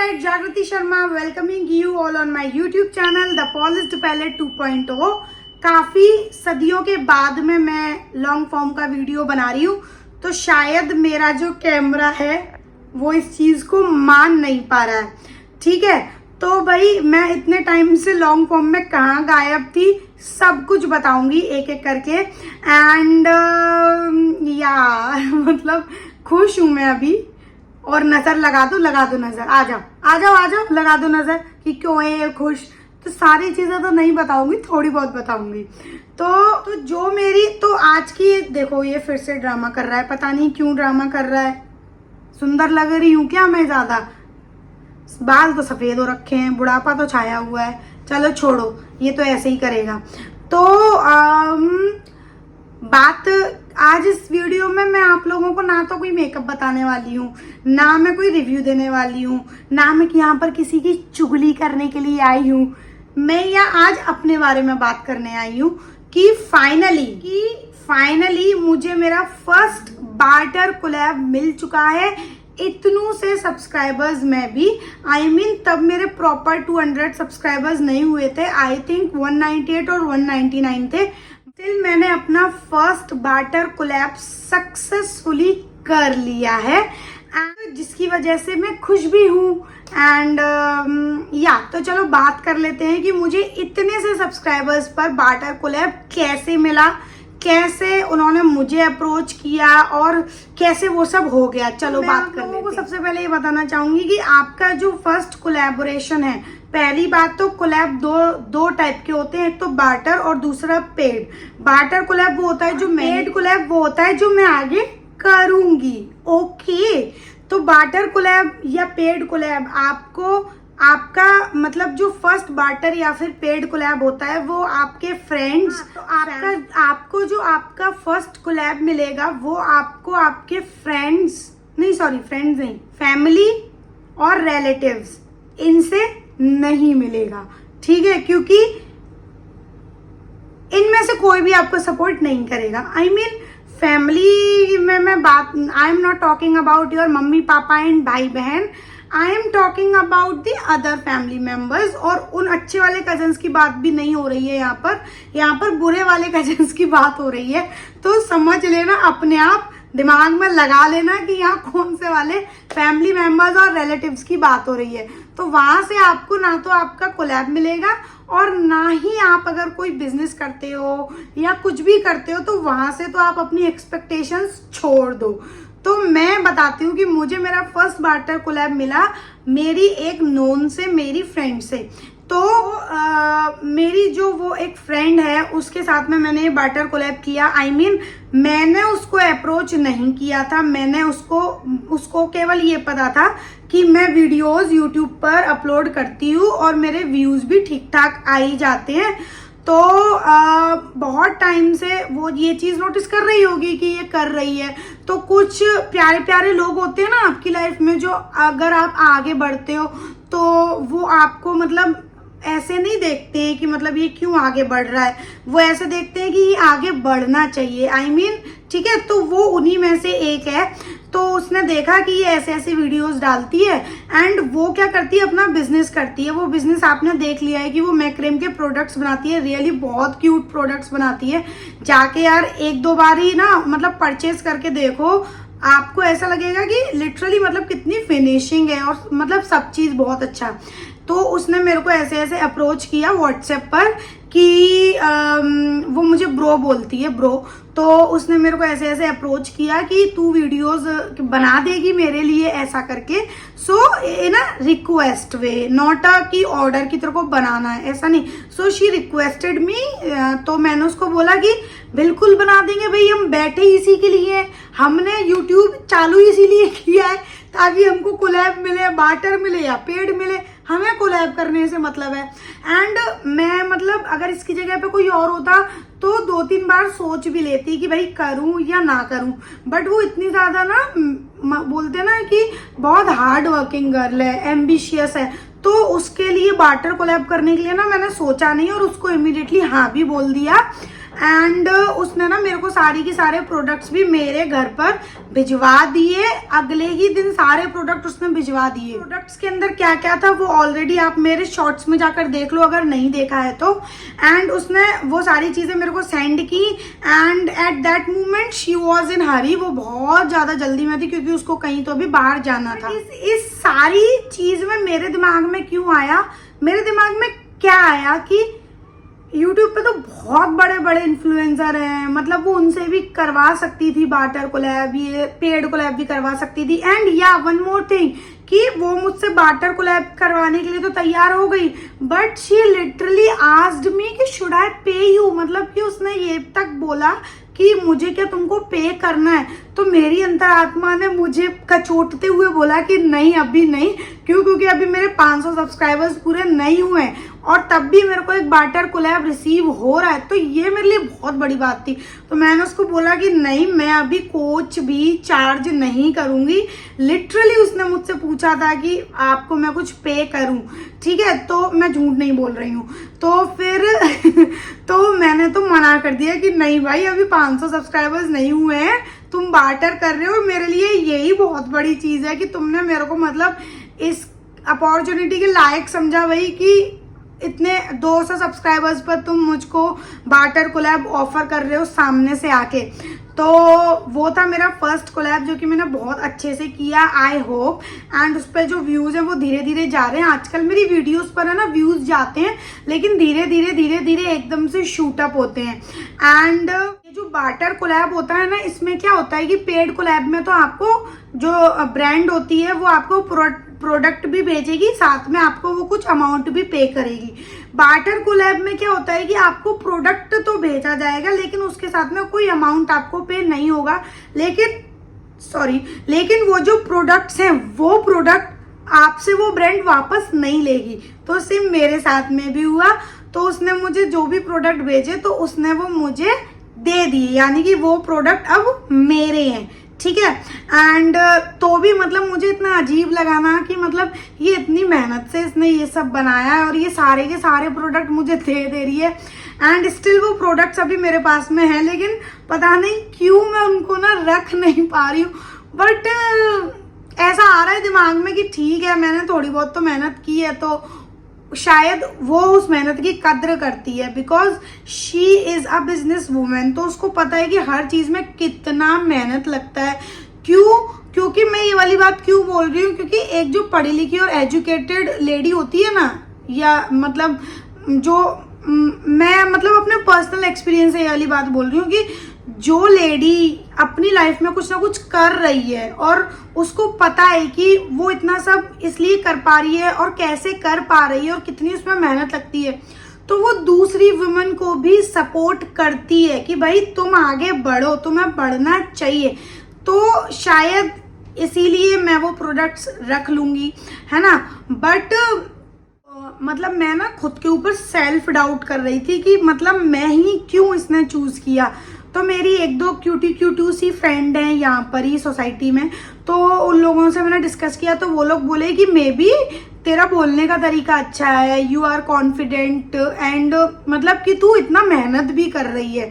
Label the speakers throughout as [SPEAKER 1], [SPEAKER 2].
[SPEAKER 1] side Jagrati Sharma welcoming you all on my YouTube channel The Polished Palette 2.0। काफ़ी सदियों के बाद में मैं लॉन्ग फॉर्म का वीडियो बना रही हूँ, तो शायद मेरा जो कैमरा है वो इस चीज़ को मान नहीं पा रहा है। ठीक है, तो भाई मैं इतने टाइम से लॉन्ग फॉर्म में कहाँ गायब थी, सब कुछ बताऊंगी एक एक करके। एंड मतलब खुश हूँ मैं अभी। और नजर लगा दो नजर, आ जाओ लगा दो नजर कि क्यों है ये खुश। तो सारी चीजें तो नहीं बताऊंगी, थोड़ी बहुत बताऊंगी। तो जो मेरी तो आज की देखो, ये फिर से ड्रामा कर रहा है, पता नहीं क्यों ड्रामा कर रहा है। सुंदर लग रही हूँ क्या मैं ज्यादा? बाल तो सफेद हो रखे हैं, बुढ़ापा तो छाया हुआ है। चलो छोड़ो, ये तो ऐसे ही करेगा। तो बात आज इस वीडियो में मैं आप लोगों को ना तो कोई मेकअप बताने वाली हूँ, ना मैं कोई रिव्यू देने वाली हूँ, ना मैं यहाँ पर किसी की चुगली करने के लिए आई हूँ। मैं यहाँ आज अपने बारे में बात करने आई हूँ कि फाइनली मुझे मेरा फर्स्ट बार्टर कोलैब मिल चुका है। इतनों से सब्सक्राइबर्स में भी तब मेरे प्रॉपर 200 सब्सक्राइबर्स नहीं हुए थे। आई थिंक 198 और 199 थे। स्टिल मैंने अपना फर्स्ट बार्टर कोलैब सक्सेसफुली कर लिया है, जिसकी वजह से मैं खुश भी हूँ। एंड तो चलो बात कर लेते हैं कि मुझे इतने से सब्सक्राइबर्स पर बार्टर कोलैब कैसे मिला, कैसे उन्होंने मुझे अप्रोच किया और कैसे वो सब हो गया। चलो बात कर लेते हैं। सबसे पहले ये बताना चाहूंगी कि आपका जो फर्स्ट कोलैबोरेशन है, पहली बात तो कोलैब दो टाइप के होते हैं, एक तो बार्टर और दूसरा पेड। बार्टर कोलैब वो होता है जो पेड कोलैब वो होता है जो मैं आगे करूंगी। ओके, तो बार्टर कोलैब या पेड कोलैब आपका मतलब जो फर्स्ट बार्टर या फिर पेड कोलैब होता है वो आपके फ्रेंड्स, तो आपको जो आपका फर्स्ट कोलैब मिलेगा वो आपको आपके फ्रेंड्स नहीं, फैमिली और रिलेटिव्स, इनसे नहीं मिलेगा। ठीक है, क्योंकि इनमें से कोई भी आपको सपोर्ट नहीं करेगा। फैमिली में मैं बात, I am not talking about your mummy papa and भाई बहन, I am talking about the other family members. और उन अच्छे वाले कजन्स की बात भी नहीं हो रही है यहाँ पर बुरे वाले कजन्स की बात हो रही है। तो समझ लेना, अपने आप दिमाग में लगा लेना कि यहाँ कौन से वाले फैमिली मेंबर्स और रिलेटिव्स की बात हो रही है। तो वहां से आपको ना तो आपका कोलैब मिलेगा और ना ही आप अगर कोई बिजनेस करते हो या कुछ भी करते हो तो वहां से तो आप अपनी एक्सपेक्टेशंस छोड़ दो। तो मैं बताती हूँ कि मुझे मेरा फर्स्ट बार्टर कोलैब मिला मेरी एक नोन से, मेरी फ्रेंड से। तो मेरी जो वो एक फ्रेंड है उसके साथ में मैंने ये बार्टर कोलैब किया। मैंने उसको अप्रोच नहीं किया था, मैंने उसको केवल ये पता था कि मैं वीडियोस यूट्यूब पर अपलोड करती हूँ और मेरे व्यूज भी ठीक ठाक आ ही जाते हैं। तो बहुत टाइम से वो ये चीज नोटिस कर रही होगी कि ये कर रही है। तो कुछ प्यारे प्यारे लोग होते हैं ना आपकी लाइफ में, जो अगर आप आगे बढ़ते हो तो वो आपको मतलब ऐसे नहीं देखते हैं कि मतलब ये क्यों आगे बढ़ रहा है, वो ऐसे देखते हैं कि ये आगे बढ़ना चाहिए। ठीक है, तो वो उन्हीं में से एक है। तो उसने देखा कि ये ऐसे ऐसे वीडियोस डालती है एंड वो क्या करती है, अपना बिजनेस करती है। वो बिजनेस आपने देख लिया है कि वो मैक्रेम के प्रोडक्ट्स बनाती है, रियली बहुत क्यूट प्रोडक्ट्स बनाती है। जाके यार एक दो बार ही ना मतलब परचेज करके देखो, आपको ऐसा लगेगा कि लिटरली मतलब कितनी फिनिशिंग है और मतलब सब चीज बहुत अच्छा। तो उसने मेरे को ऐसे ऐसे अप्रोच किया व्हाट्सएप पर कि वो मुझे ब्रो बोलती है, ब्रो। तो उसने मेरे को ऐसे ऐसे अप्रोच किया कि तू वीडियोस बना देगी मेरे लिए, ऐसा करके। सो इन a request way, not a कि ऑर्डर की तरह को बनाना है, ऐसा नहीं। सो शी रिक्वेस्टेड मी। तो मैंने उसको बोला कि बिल्कुल बना देंगे भाई, हम बैठे इसी के लिए, हमने यूट्यूब चालू इसीलिए किया है ताकि हमको कोलैब मिले, बार्टर मिले या पेड मिले, हमें कोलैब करने से मतलब है। एंड मैं मतलब अगर इसकी जगह पे कोई और होता तो 2-3 बार सोच भी लेती कि भाई करूं या ना करूं। बट वो इतनी ज्यादा ना बोलते ना कि बहुत हार्ड वर्किंग गर्ल है, एम्बिशियस है, तो उसके लिए बार्टर कोलैब करने के लिए ना मैंने सोचा नहीं और उसको इमीडिएटली हाँ भी बोल दिया। एंड उसने ना मेरे को सारी की सारे प्रोडक्ट्स भी मेरे घर पर भिजवा दिए, अगले ही दिन सारे प्रोडक्ट उसने भिजवा दिए। प्रोडक्ट्स के अंदर क्या क्या था वो ऑलरेडी आप मेरे शॉर्ट्स में जाकर देख लो अगर नहीं देखा है तो। एंड उसने वो सारी चीजें मेरे को सेंड की and at that moment she was in hurry, वो बहुत ज्यादा जल्दी में थी क्योंकि उसको कहीं तो भी बाहर जाना था। इस सारी चीज में मेरे दिमाग में क्यों आया, मेरे दिमाग में क्या आया कि YouTube पे तो बहुत बड़े बड़े इन्फ्लुएंसर हैं, मतलब वो उनसे भी करवा सकती थी बार्टर कोलैब, ये पेड कोलैब भी करवा सकती थी। एंड या वन मोर थिंग कि वो मुझसे बार्टर कोलैब करवाने के लिए तो तैयार हो गई, but she literally asked me कि शुड आई पे यू, मतलब कि उसने ये तक बोला कि मुझे क्या तुमको पे करना है। तो मेरी अंतरात्मा ने मुझे कचोटते हुए बोला कि नहीं अभी नहीं, क्योंकि अभी मेरे 500 सब्सक्राइबर्स पूरे नहीं हुए हैं और तब भी मेरे को एक बार्टर कोलैब रिसीव हो रहा है, तो ये मेरे लिए बहुत बड़ी बात थी। तो मैंने उसको बोला कि नहीं मैं अभी कुछ भी चार्ज नहीं करूंगी। लिटरली उसने मुझसे पूछा था कि आपको मैं कुछ पे करूं, ठीक है, तो मैं झूठ नहीं बोल रही हूँ। तो फिर तो मैंने तो मना कर दिया कि नहीं भाई अभी 500 सब्सक्राइबर्स नहीं हुए हैं, तुम बार्टर कर रहे हो, मेरे लिए यही बहुत बड़ी चीज है कि तुमने मेरे को मतलब इस अपॉर्चुनिटी के लायक समझा भाई कि इतने 200 सब्सक्राइबर्स पर तुम मुझको बार्टर कोलैब ऑफर कर रहे हो सामने से आके। तो वो था मेरा फर्स्ट कोलैब जो कि मैंने बहुत अच्छे से किया, आई होप। एंड उस पर जो व्यूज हैं वो धीरे धीरे जा रहे हैं। आजकल मेरी वीडियोस पर है ना व्यूज जाते हैं लेकिन धीरे धीरे एकदम से शूट अप होते हैं। एंड ये जो बार्टर कोलैब होता है ना, इसमें क्या होता है कि पेड कोलैब में तो आपको जो ब्रांड होती है वो आपको प्रोडक्ट भी भेजेगी, साथ में आपको वो कुछ अमाउंट भी पे करेगी। बार्टर कोलैब में क्या होता है कि आपको प्रोडक्ट तो भेजा जाएगा लेकिन उसके साथ में कोई अमाउंट आपको पे नहीं होगा, लेकिन वो जो प्रोडक्ट्स हैं वो प्रोडक्ट आपसे वो ब्रांड वापस नहीं लेगी। तो सेम मेरे साथ में भी हुआ, तो उसने मुझे जो भी प्रोडक्ट भेजे तो उसने वो मुझे दे दिए, यानी कि वो प्रोडक्ट अब मेरे हैं, ठीक है। एंड तो भी मतलब मुझे इतना अजीब लगा ना कि मतलब ये इतनी मेहनत से इसने ये सब बनाया है और ये सारे के सारे प्रोडक्ट मुझे दे रही है। एंड स्टिल वो प्रोडक्ट्स अभी मेरे पास में है लेकिन पता नहीं क्यों मैं उनको ना रख नहीं पा रही हूँ। बट ऐसा आ रहा है दिमाग में कि ठीक है मैंने थोड़ी बहुत तो मेहनत की है तो शायद वो उस मेहनत की कद्र करती है, because she is a business women. तो उसको पता है कि हर चीज में कितना मेहनत लगता है। क्योंकि मैं ये वाली बात क्यों बोल रही हूँ, क्योंकि एक जो पढ़ी लिखी और एजुकेटेड लेडी होती है ना, या मतलब जो मैं मतलब अपने पर्सनल एक्सपीरियंस से ये वाली बात बोल रही हूँ कि जो लेडी अपनी लाइफ में कुछ ना कुछ कर रही है और उसको पता है कि वो इतना सब इसलिए कर पा रही है और कैसे कर पा रही है और कितनी उसमें मेहनत लगती है, तो वो दूसरी वुमेन को भी सपोर्ट करती है कि भाई तुम आगे बढ़ो, तुम्हें बढ़ना चाहिए। तो शायद इसीलिए मैं वो प्रोडक्ट्स रख लूंगी, है ना। बट मतलब मैं ना खुद के ऊपर सेल्फ डाउट कर रही थी कि मतलब मैं ही क्यों इसने चूज किया। तो मेरी एक दो क्यूटी सी फ्रेंड हैं यहाँ पर ही सोसाइटी में, तो उन लोगों से मैंने डिस्कस किया तो वो लोग बोले कि मे बी तेरा बोलने का तरीका अच्छा है, यू आर कॉन्फिडेंट एंड मतलब कि तू इतना मेहनत भी कर रही है,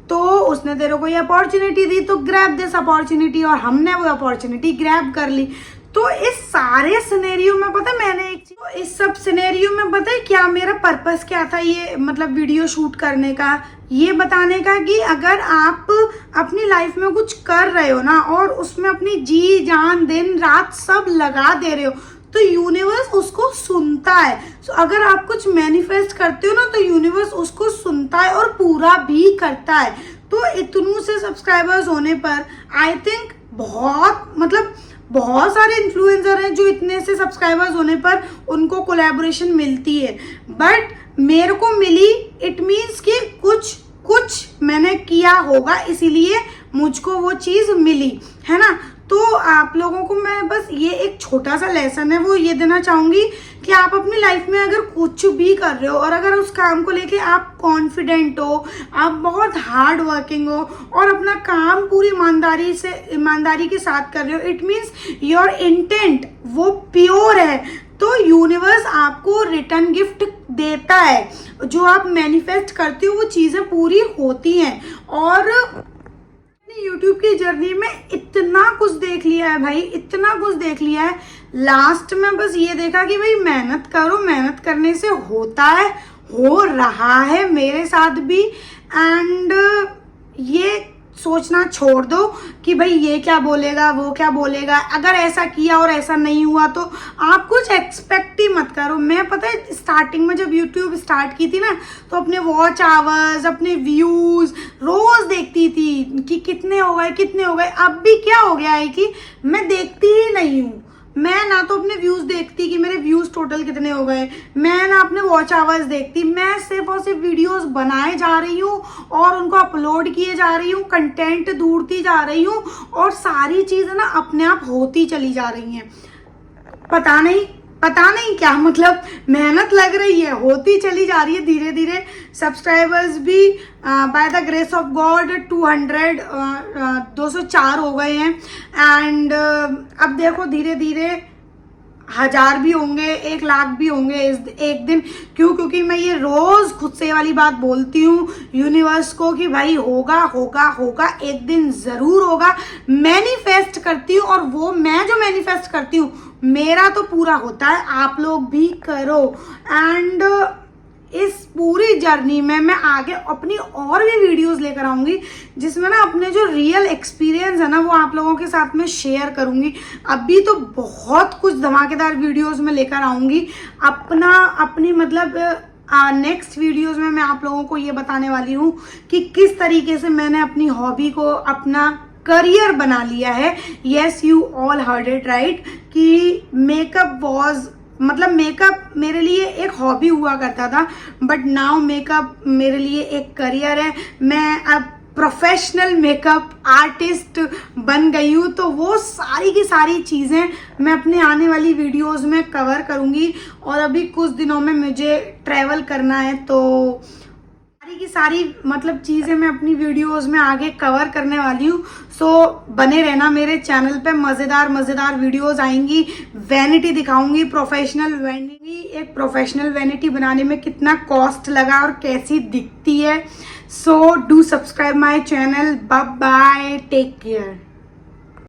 [SPEAKER 1] तो उसने तेरे को ये अपॉर्चुनिटी दी तो ग्रैब दिस अपॉर्चुनिटी, और हमने वो अपॉर्चुनिटी ग्रैब कर ली। तो इस सारे सिनेरियो में पता है मैंने एक चीज, तो इस सब सिनेरियो में पता है क्या मेरा पर्पस क्या था ये मतलब वीडियो शूट करने का, ये बताने का कि अगर आप अपनी लाइफ में कुछ कर रहे हो ना और उसमें अपनी जी जान दिन रात सब लगा दे रहे हो तो यूनिवर्स उसको सुनता है। तो अगर आप कुछ मैनिफेस्ट करते हो ना तो यूनिवर्स उसको सुनता है और पूरा भी करता है। तो इतनों से सब्सक्राइबर्स होने पर आई थिंक बहुत सारे इन्फ्लुएंसर हैं जो इतने से सब्सक्राइबर्स होने पर उनको कोलैबोरेशन मिलती है, बट मेरे को मिली, इट मीन्स कि कुछ मैंने किया होगा इसीलिए मुझको वो चीज मिली, है ना। तो आप लोगों को मैं बस ये एक छोटा सा लेसन है वो ये देना चाहूंगी कि आप अपनी लाइफ में अगर कुछ भी कर रहे हो और अगर उस काम को लेके आप कॉन्फिडेंट हो, आप बहुत हार्ड वर्किंग हो और अपना काम पूरी ईमानदारी के साथ कर रहे हो, इट मीन्स योर इंटेंट वो प्योर है, तो यूनिवर्स आपको रिटर्न गिफ्ट देता है। जो आप मैनिफेस्ट करते हो वो चीज़ें पूरी होती हैं। और यूट्यूब की जर्नी में इतना कुछ देख लिया है भाई, इतना कुछ देख लिया है। लास्ट में बस ये देखा कि भाई मेहनत करो, मेहनत करने से होता है, हो रहा है मेरे साथ भी। एंड ये सोचना छोड़ दो कि भाई ये क्या बोलेगा, वो क्या बोलेगा। अगर ऐसा किया और ऐसा नहीं हुआ तो आप कुछ एक्सपेक्ट ही मत करो। मैं पता है स्टार्टिंग में जब यूट्यूब स्टार्ट की थी ना, तो अपने वॉच आवर्स, अपने व्यूज़ रोज़ देखती थी कि कितने हो गए, कितने हो गए। अब भी क्या हो गया है कि मैं देखती ही नहीं हूँ। मैं ना तो अपने व्यूज़ देखती कि मेरे व्यूज़ टोटल कितने हो गए, मैं ना अपने वॉच आवर्स देखती। मैं सिर्फ और सिर्फ वीडियोस बनाए जा रही हूँ और उनको अपलोड किए जा रही हूँ, कंटेंट ढूंढती जा रही हूँ और सारी चीज़ें ना अपने आप होती चली जा रही हैं। पता नहीं क्या, मतलब मेहनत लग रही है, होती चली जा रही है धीरे धीरे। सब्सक्राइबर्स भी by the grace of God 204 हो गए हैं। एंड अब देखो धीरे धीरे 1000 भी होंगे, 1 लाख भी होंगे एक दिन। क्योंकि मैं ये रोज खुद से वाली बात बोलती हूँ यूनिवर्स को कि भाई होगा होगा होगा, एक दिन जरूर होगा। मैनिफेस्ट करती हूँ और वो मैं जो मैनिफेस्ट करती हूँ मेरा तो पूरा होता है, आप लोग भी करो। एंड इस पूरी जर्नी में मैं आगे अपनी और भी वीडियोस लेकर आऊंगी जिसमें ना अपने जो रियल एक्सपीरियंस है ना वो आप लोगों के साथ में शेयर करूंगी। अभी तो बहुत कुछ धमाकेदार वीडियोस में लेकर आऊंगी अपनी मतलब नेक्स्ट वीडियोस में मैं आप लोगों को ये बताने वाली हूँ कि किस तरीके से मैंने अपनी हॉबी को अपना करियर बना लिया है। Yes, you all heard it right कि मेकअप मेरे लिए एक हॉबी हुआ करता था, बट नाउ मेकअप मेरे लिए एक करियर है। मैं अब प्रोफेशनल मेकअप आर्टिस्ट बन गई हूँ। तो वो सारी की सारी चीज़ें मैं अपने आने वाली वीडियोस में कवर करूँगी। और अभी कुछ दिनों में मुझे ट्रैवल करना है, तो की सारी मतलब चीज़ें मैं अपनी वीडियोस में आगे कवर करने वाली हूँ। सो बने रहना मेरे चैनल पे, मज़ेदार वीडियोस आएंगी। वैनिटी दिखाऊंगी, प्रोफेशनल वैनिटी। एक प्रोफेशनल वैनिटी बनाने में कितना कॉस्ट लगा और कैसी दिखती है। So do subscribe my channel. Bye bye, take care.